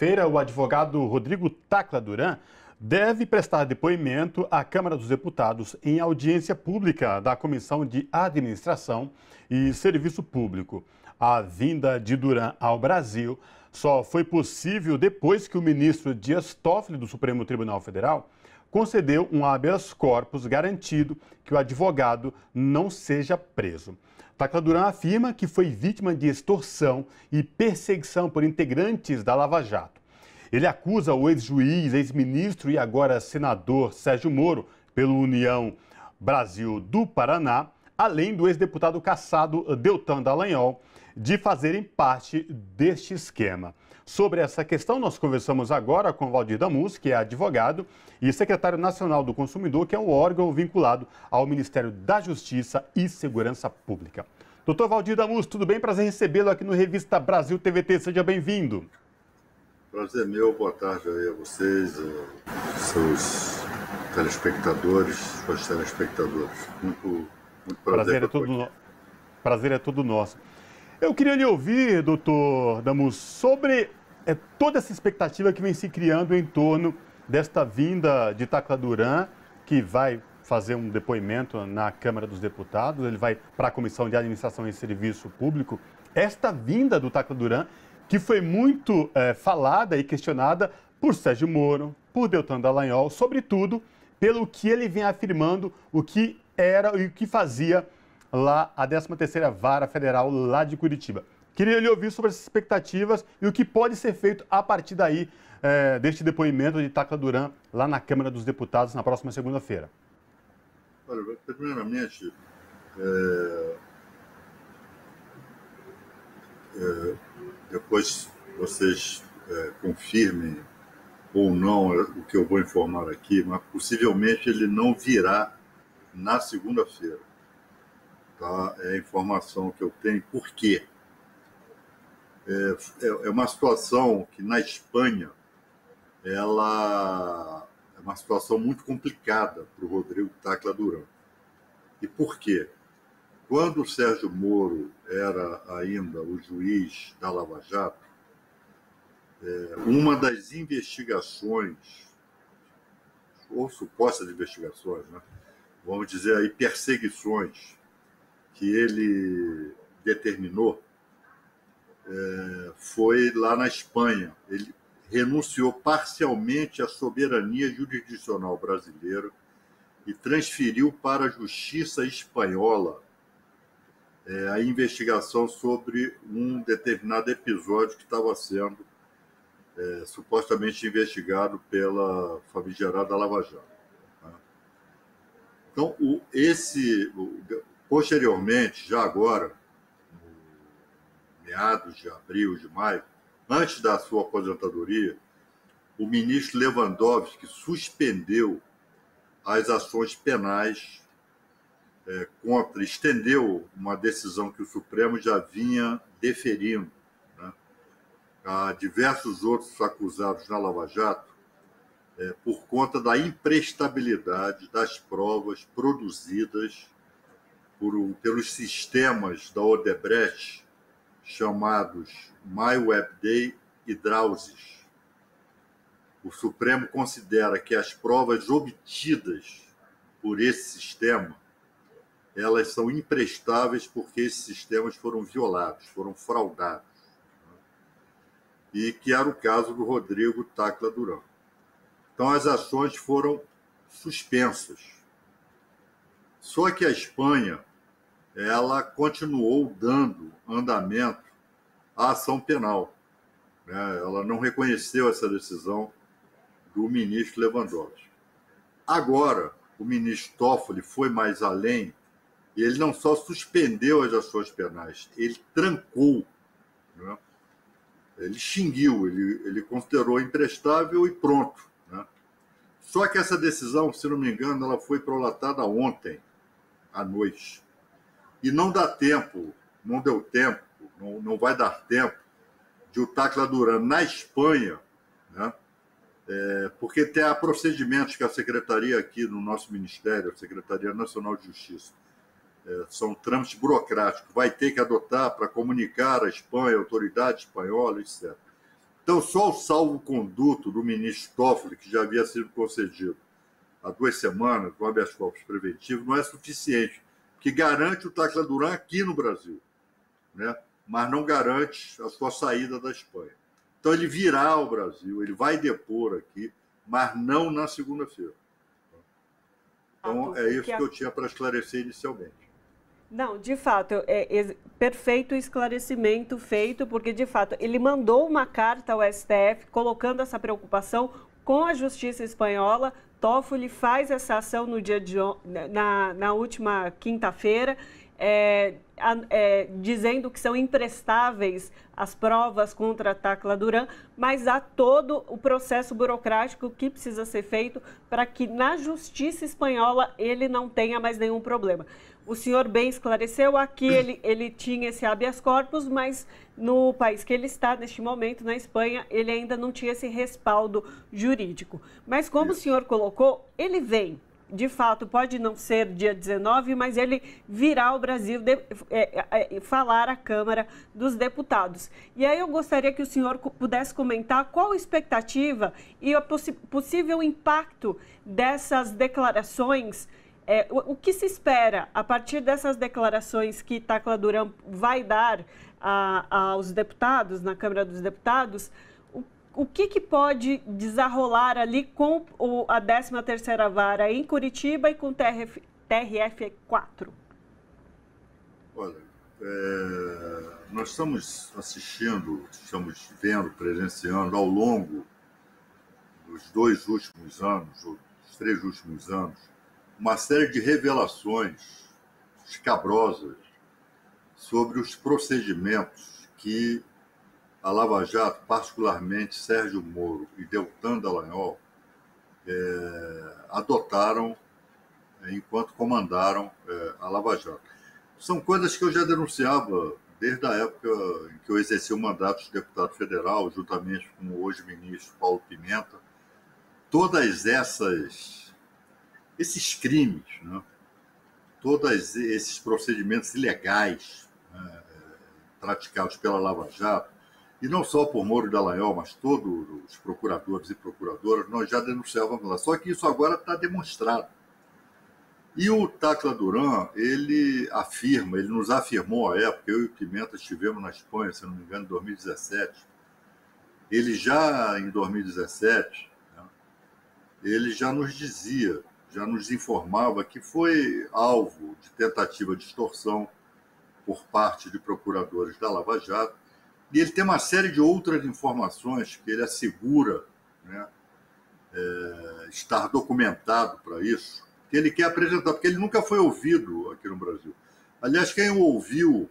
segunda-feira, o advogado Rodrigo Tacla Duran deve prestar depoimento à Câmara dos Deputados em audiência pública da Comissão de Administração e Serviço Público. A vinda de Duran ao Brasil só foi possível depois que o ministro Dias Toffoli, do Supremo Tribunal Federal, concedeu um habeas corpus garantido que o advogado não seja preso. Tacla Duran afirma que foi vítima de extorsão e perseguição por integrantes da Lava Jato. Ele acusa o ex-juiz, ex-ministro e agora senador Sérgio Moro, pelo União Brasil do Paraná, além do ex-deputado cassado Deltan Dallagnol, de fazerem parte deste esquema. Sobre essa questão, nós conversamos agora com Valdir Damus, que é advogado e secretário nacional do Consumidor, que é um órgão vinculado ao Ministério da Justiça e Segurança Pública. Doutor Valdir Damus, tudo bem? Prazer recebê-lo aqui no Revista Brasil TVT. Seja bem-vindo. Prazer meu, boa tarde aí a vocês, seus telespectadores, suas telespectadoras. Muito prazer. Prazer é todo nosso. Eu queria lhe ouvir, doutor Damus, sobre toda essa expectativa que vem se criando em torno desta vinda de Tacla Duran, que vai fazer um depoimento na Câmara dos Deputados, ele vai para a Comissão de Administração e Serviço Público. Esta vinda do Tacla Duran, que foi muito falada e questionada por Sérgio Moro, por Deltan Dallagnol, sobretudo pelo que ele vem afirmando o que era e o que fazia lá a 13ª Vara Federal lá de Curitiba. Queria lhe ouvir sobre essas expectativas e o que pode ser feito a partir daí deste depoimento de Tacla Duran lá na Câmara dos Deputados na próxima segunda-feira. Olha, primeiramente, depois vocês confirmem ou não o que eu vou informar aqui, mas possivelmente ele não virá na segunda-feira. Tá? É a informação que eu tenho. Por quê? É uma situação que na Espanha ela é uma situação muito complicada para o Rodrigo Tacla Duran. E por quê? Quando o Sérgio Moro era ainda o juiz da Lava Jato, uma das investigações, ou supostas investigações, né? Vamos dizer aí, perseguições que ele determinou, foi lá na Espanha. Ele renunciou parcialmente à soberania jurisdicional brasileira e transferiu para a Justiça espanhola a investigação sobre um determinado episódio que estava sendo supostamente investigado pela famigerada Lava Jato. Né? Então, posteriormente, já agora, meados de abril, de maio, antes da sua aposentadoria, o ministro Lewandowski suspendeu as ações penais estendeu uma decisão que o Supremo já vinha deferindo, né, a diversos outros acusados na Lava Jato por conta da imprestabilidade das provas produzidas pelos sistemas da Odebrecht, chamados MyWebDay e Drowsys. O Supremo considera que as provas obtidas por esse sistema, elas são imprestáveis porque esses sistemas foram violados, foram fraudados. E que era o caso do Rodrigo Tacla Duran. Então as ações foram suspensas. Só que a Espanha, ela continuou dando andamento à ação penal. Ela não reconheceu essa decisão do ministro Lewandowski. Agora, o ministro Toffoli foi mais além e ele não só suspendeu as ações penais, ele trancou, né? Ele extinguiu, ele considerou imprestável e pronto. Né? Só que essa decisão, se não me engano, ela foi prolatada ontem à noite. E não deu tempo, não vai dar tempo de o Tacla Duran na Espanha, né? Porque há procedimentos que a Secretaria aqui no nosso Ministério, a Secretaria Nacional de Justiça, são trâmites burocráticos, vai ter que adotar para comunicar à Espanha, à autoridade espanhola, etc. Então, só o salvo-conduto do ministro Toffoli, que já havia sido concedido há 2 semanas, com habeas corpus preventivo, não é suficiente, que garante o Tacla Duran aqui no Brasil, né? Mas não garante a sua saída da Espanha. Então, ele virá ao Brasil, ele vai depor aqui, mas não na segunda-feira. Então, é isso que eu tinha para esclarecer inicialmente. Não, de fato, perfeito esclarecimento feito, porque, de fato, ele mandou uma carta ao STF colocando essa preocupação com a justiça espanhola. Toffoli faz essa ação no dia na última quinta-feira, dizendo que são imprestáveis as provas contra a Tacla Duran, mas há todo o processo burocrático que precisa ser feito para que na justiça espanhola ele não tenha mais nenhum problema. O senhor bem esclareceu, aqui ele tinha esse habeas corpus, mas no país que ele está, neste momento, na Espanha, ele ainda não tinha esse respaldo jurídico. Mas como o senhor colocou, ele vem. De fato, pode não ser dia 19, mas ele virá ao Brasil falar à Câmara dos Deputados. E aí eu gostaria que o senhor pudesse comentar qual a expectativa e o possível impacto dessas declarações. O que se espera a partir dessas declarações que Tacla Duran vai dar aos deputados, na Câmara dos Deputados? O que pode desarrolar ali com a 13ª Vara em Curitiba e com o TRF4? Olha, nós estamos assistindo, estamos vendo, presenciando ao longo dos 2 últimos anos, ou dos 3 últimos anos, uma série de revelações escabrosas sobre os procedimentos que a Lava Jato, particularmente Sérgio Moro e Deltan Dallagnol, adotaram enquanto comandaram a Lava Jato. São coisas que eu já denunciava desde a época em que eu exerci o mandato de deputado federal, juntamente com o hoje ministro Paulo Pimenta. Todas esses crimes, né? Todos esses procedimentos ilegais, né, praticados pela Lava Jato, e não só por Moro e Dallagnol, mas todos os procuradores e procuradoras, nós já denunciávamos lá. Só que isso agora está demonstrado. E o Tacla Duran, ele nos afirmou à época, eu e o Pimenta estivemos na Espanha, se não me engano, em 2017. Ele já, em 2017, né, ele já nos dizia, já nos informava que foi alvo de tentativa de extorsão por parte de procuradores da Lava Jato. E ele tem uma série de outras informações que ele assegura, né, estar documentado para isso, que ele quer apresentar, porque ele nunca foi ouvido aqui no Brasil. Aliás, quem o ouviu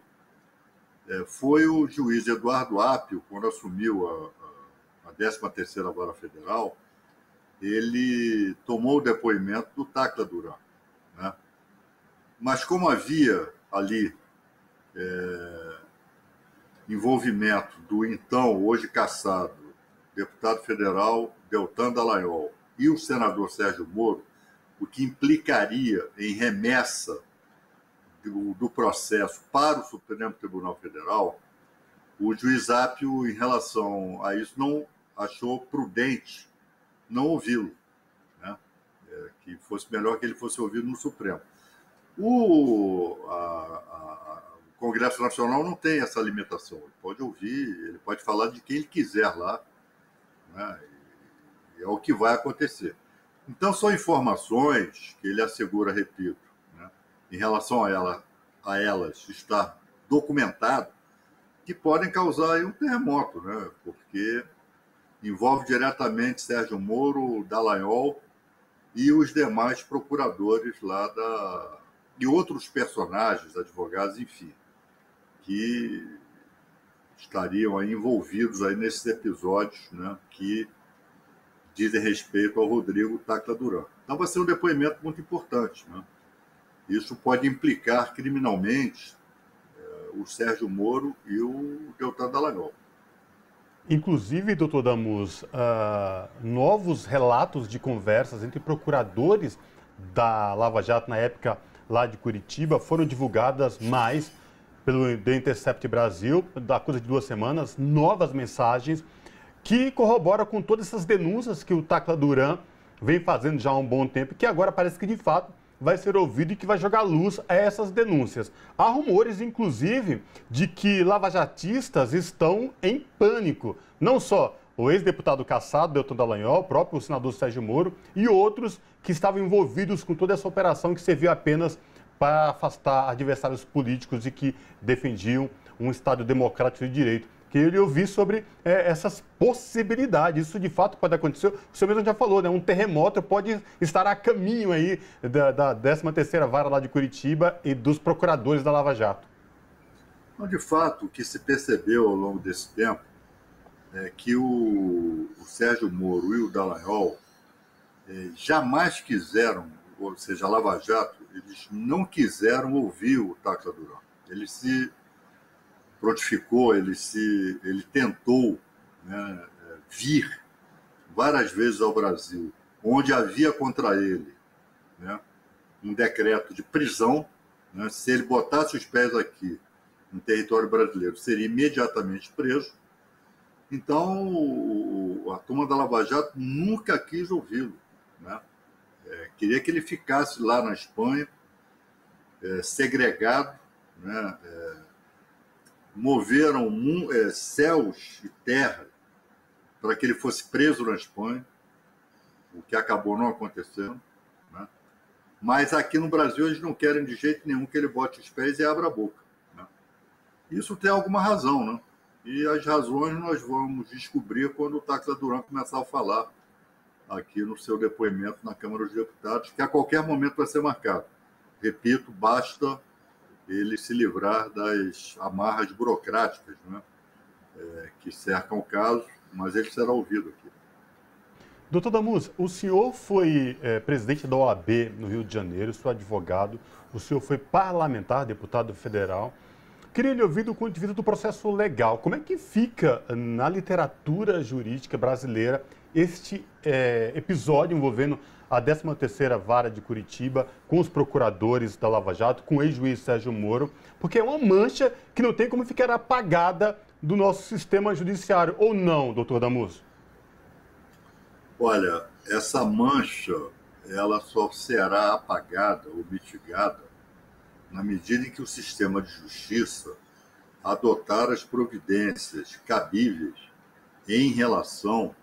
foi o juiz Eduardo Apio, quando assumiu a 13ª Vara Federal. Ele tomou o depoimento do Tacla Duran, né? Mas como havia ali envolvimento do então, hoje cassado, deputado federal Deltan Dallagnol e o senador Sérgio Moro, o que implicaria em remessa do processo para o Supremo Tribunal Federal, o juiz Apio, em relação a isso, não achou prudente não ouvi-lo, né? Que fosse melhor que ele fosse ouvido no Supremo. O Congresso Nacional não tem essa limitação. Ele pode ouvir, ele pode falar de quem ele quiser lá, né? E é o que vai acontecer. Então, são informações que ele assegura, repito, né, em relação a elas estar documentado, que podem causar aí um terremoto, né? Porque envolve diretamente Sérgio Moro, Dallagnol e os demais procuradores lá e outros personagens, advogados, enfim, que estariam aí envolvidos aí nesses episódios, né, que dizem respeito ao Rodrigo Tacla Duran. Então vai ser um depoimento muito importante, né? Isso pode implicar criminalmente o Sérgio Moro e o Deltan Dallagnol. Inclusive, doutor Damus, novos relatos de conversas entre procuradores da Lava Jato na época lá de Curitiba foram divulgadas mais pelo The Intercept Brasil, da coisa de 2 semanas, novas mensagens que corrobora com todas essas denúncias que o Tacla Duran vem fazendo já há um bom tempo, que agora parece que de fato vai ser ouvido e que vai jogar luz a essas denúncias. Há rumores, inclusive, de que lavajatistas estão em pânico. Não só o ex-deputado cassado, Deltan Dallagnol, o próprio senador Sérgio Moro e outros que estavam envolvidos com toda essa operação que serviu apenas para afastar adversários políticos e que defendiam um Estado democrático de direito. Queria ouvir sobre essas possibilidades. Isso de fato pode acontecer. O senhor mesmo já falou, né? Um terremoto pode estar a caminho aí da 13ª Vara lá de Curitiba e dos procuradores da Lava Jato. Então, de fato, o que se percebeu ao longo desse tempo é que o Sérgio Moro e o Dallagnol jamais quiseram, ou seja, a Lava Jato, eles não quiseram ouvir o Tacla Duran. Ele se prontificou, ele tentou, né, vir várias vezes ao Brasil, onde havia contra ele, né, um decreto de prisão, né, se ele botasse os pés aqui no território brasileiro, seria imediatamente preso. Então, a turma da Lava Jato nunca quis ouvi-lo, né? Queria que ele ficasse lá na Espanha, segregado, né? Moveram céus e terra para que ele fosse preso na Espanha, o que acabou não acontecendo, né? Mas aqui no Brasil eles não querem de jeito nenhum que ele bote os pés e abra a boca, né? Isso tem alguma razão, né? E as razões nós vamos descobrir quando o Tacla Duran começar a falar aqui no seu depoimento na Câmara dos Deputados, que a qualquer momento vai ser marcado. Repito, basta ele se livrar das amarras burocráticas, né, que cercam o caso, mas ele será ouvido aqui. Doutor Damus, o senhor foi presidente da OAB no Rio de Janeiro, sou advogado, o senhor foi parlamentar, deputado federal. Queria lhe ouvir do ponto de vista do processo legal. Como é que fica na literatura jurídica brasileira este episódio envolvendo a 13ª Vara de Curitiba, com os procuradores da Lava Jato, com o ex-juiz Sérgio Moro, porque é uma mancha que não tem como ficar apagada do nosso sistema judiciário, ou não, doutor Damus? Olha, essa mancha, ela só será apagada ou mitigada na medida em que o sistema de justiça adotar as providências cabíveis em relação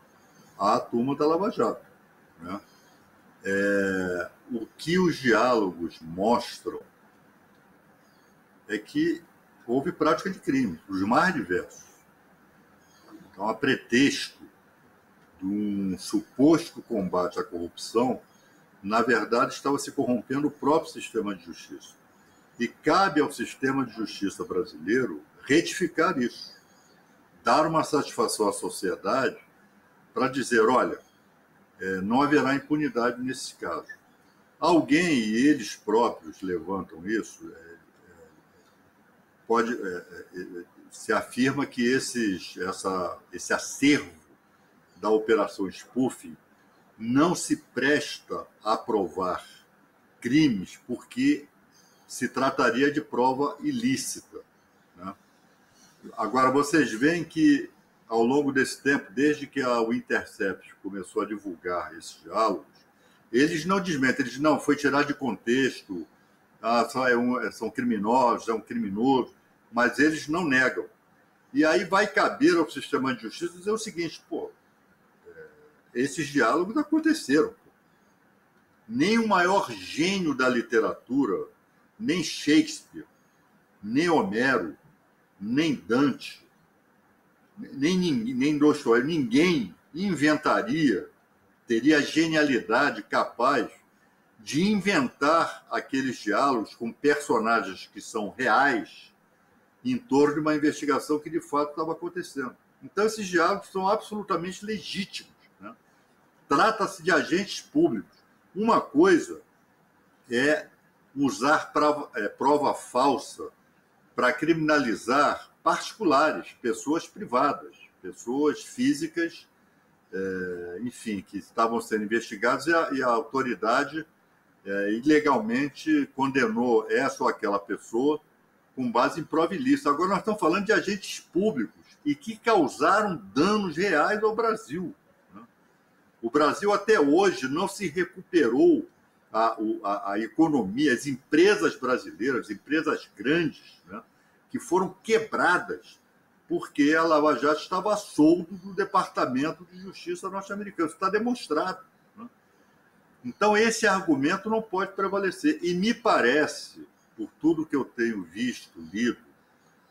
à turma da Lava Jato, né? O que os diálogos mostram é que houve prática de crime, os mais diversos. Então, a pretexto de um suposto combate à corrupção, na verdade, estava se corrompendo o próprio sistema de justiça. E cabe ao sistema de justiça brasileiro retificar isso, dar uma satisfação à sociedade para dizer, olha, não haverá impunidade nesse caso. Alguém, e eles próprios levantam isso, se afirma que esse acervo da operação spoofing não se presta a provar crimes porque se trataria de prova ilícita, né? Agora, vocês veem que, ao longo desse tempo, desde que o Intercept começou a divulgar esses diálogos, eles não desmentem, eles não, foi tirado de contexto, são criminosos, é um criminoso, mas eles não negam. E aí vai caber ao sistema de justiça dizer o seguinte, esses diálogos aconteceram. Nem o maior gênio da literatura, nem Shakespeare, nem Homero, nem Dante, nem Dostoiévski, ninguém teria a genialidade capaz de inventar aqueles diálogos com personagens que são reais em torno de uma investigação que de fato estava acontecendo. Então, esses diálogos são absolutamente legítimos, né? Trata-se de agentes públicos. Uma coisa é usar prova falsa para criminalizar particulares, pessoas privadas, pessoas físicas, enfim, que estavam sendo investigadas e a autoridade ilegalmente condenou essa ou aquela pessoa com base em prova ilícita. Agora nós estamos falando de agentes públicos e que causaram danos reais ao Brasil. O Brasil até hoje não se recuperou a economia, as empresas brasileiras, empresas grandes, né, que foram quebradas porque a Lava Jato estava a soldo do Departamento de Justiça norte-americano. Isso está demonstrado. Né? Então, esse argumento não pode prevalecer. E me parece, por tudo que eu tenho visto, lido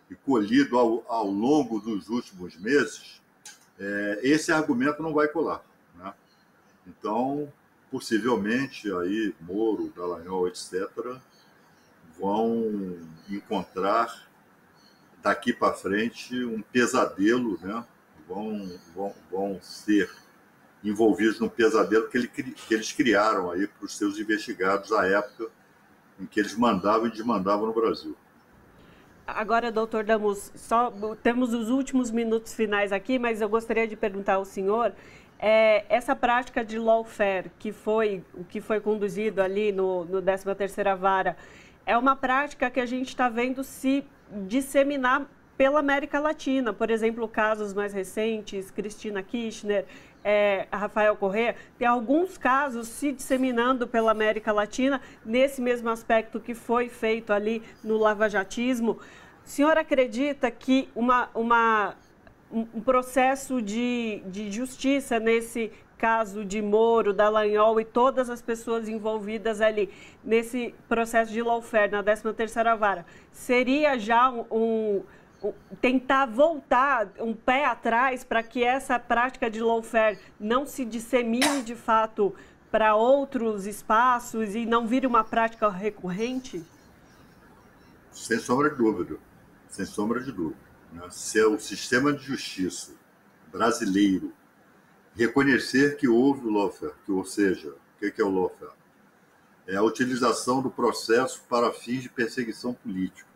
e colhido ao longo dos últimos meses, esse argumento não vai colar. Né? Então, possivelmente, aí Moro, Dallagnol, etc., vão encontrar daqui para frente um pesadelo, né? Vão ser envolvidos num pesadelo que eles criaram aí para os seus investigados à época em que eles mandavam e desmandavam no Brasil. Agora, doutor Damus, só temos os últimos minutos finais aqui, mas eu gostaria de perguntar ao senhor, essa prática de lawfare, que foi conduzido ali no 13ª Vara, é uma prática que a gente está vendo se disseminar pela América Latina. Por exemplo, casos mais recentes, Cristina Kirchner, Rafael Correa, tem alguns casos se disseminando pela América Latina nesse mesmo aspecto que foi feito ali no lavajatismo. O senhor acredita que um processo de justiça nesse caso de Moro, Dallagnol e todas as pessoas envolvidas ali nesse processo de lawfare na 13ª Vara, seria já tentar voltar um pé atrás para que essa prática de lawfare não se dissemine de fato para outros espaços e não vire uma prática recorrente? Sem sombra de dúvida. Sem sombra de dúvida. Se o sistema de justiça brasileiro reconhecer que houve o lawfare, ou seja, o que é o lawfare? É a utilização do processo para fins de perseguição política.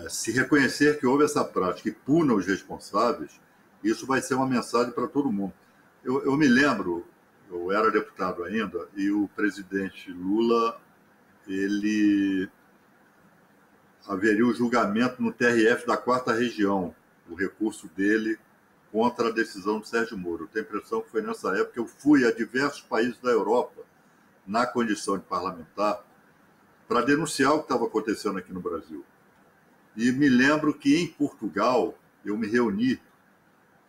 Se reconhecer que houve essa prática e puna os responsáveis, isso vai ser uma mensagem para todo mundo. Eu me lembro, eu era deputado ainda, e o presidente Lula, haveria o julgamento no TRF da 4ª Região, o recurso dele contra a decisão do Sérgio Moro. Eu tenho a impressão que foi nessa época que eu fui a diversos países da Europa, na condição de parlamentar, para denunciar o que estava acontecendo aqui no Brasil. E me lembro que em Portugal eu me reuni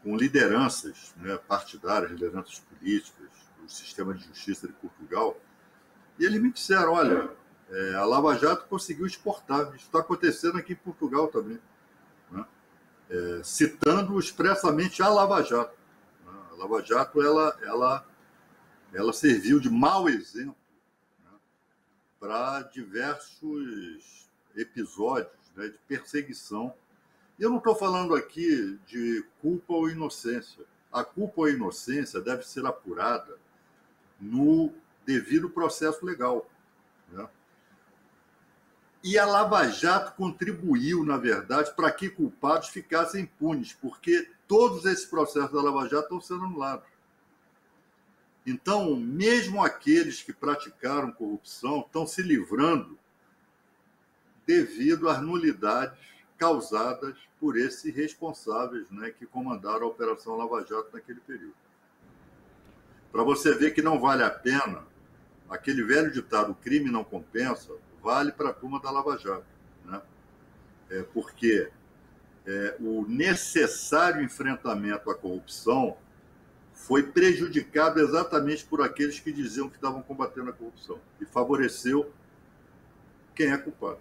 com lideranças, né, partidárias, lideranças políticas, do sistema de justiça de Portugal, e eles me disseram, olha, a Lava Jato conseguiu exportar, isso está acontecendo aqui em Portugal também, né? Citando expressamente a Lava Jato. A Lava Jato ela serviu de mau exemplo, né, para diversos episódios, né, de perseguição. E eu não estou falando aqui de culpa ou inocência. A culpa ou a inocência deve ser apurada no devido processo legal, né? E a Lava Jato contribuiu, na verdade, para que culpados ficassem impunes, porque todos esses processos da Lava Jato estão sendo anulados. Então, mesmo aqueles que praticaram corrupção estão se livrando devido às nulidades causadas por esses responsáveis, né, que comandaram a Operação Lava Jato naquele período. Para você ver que não vale a pena, aquele velho ditado, o crime não compensa, vale para a turma da Lava Jato, né? Porque o necessário enfrentamento à corrupção foi prejudicado exatamente por aqueles que diziam que estavam combatendo a corrupção e favoreceu quem é culpado.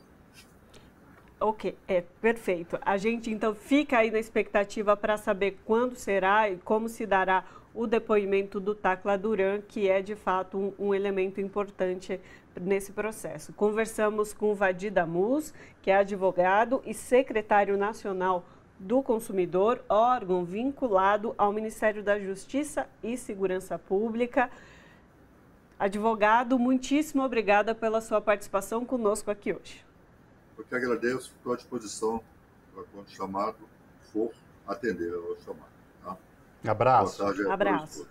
Ok, perfeito. A gente então fica aí na expectativa para saber quando será e como se dará o depoimento do Tacla Duran, que é de fato um elemento importante nesse processo. Conversamos com o Vadir Damus, que é advogado e secretário nacional do Consumidor, órgão vinculado ao Ministério da Justiça e Segurança Pública. Advogado, muitíssimo obrigada pela sua participação conosco aqui hoje. Eu que agradeço, estou à disposição para quando chamado for atender ao chamado. Tá? Abraço. Boa tarde a todos. Abraço.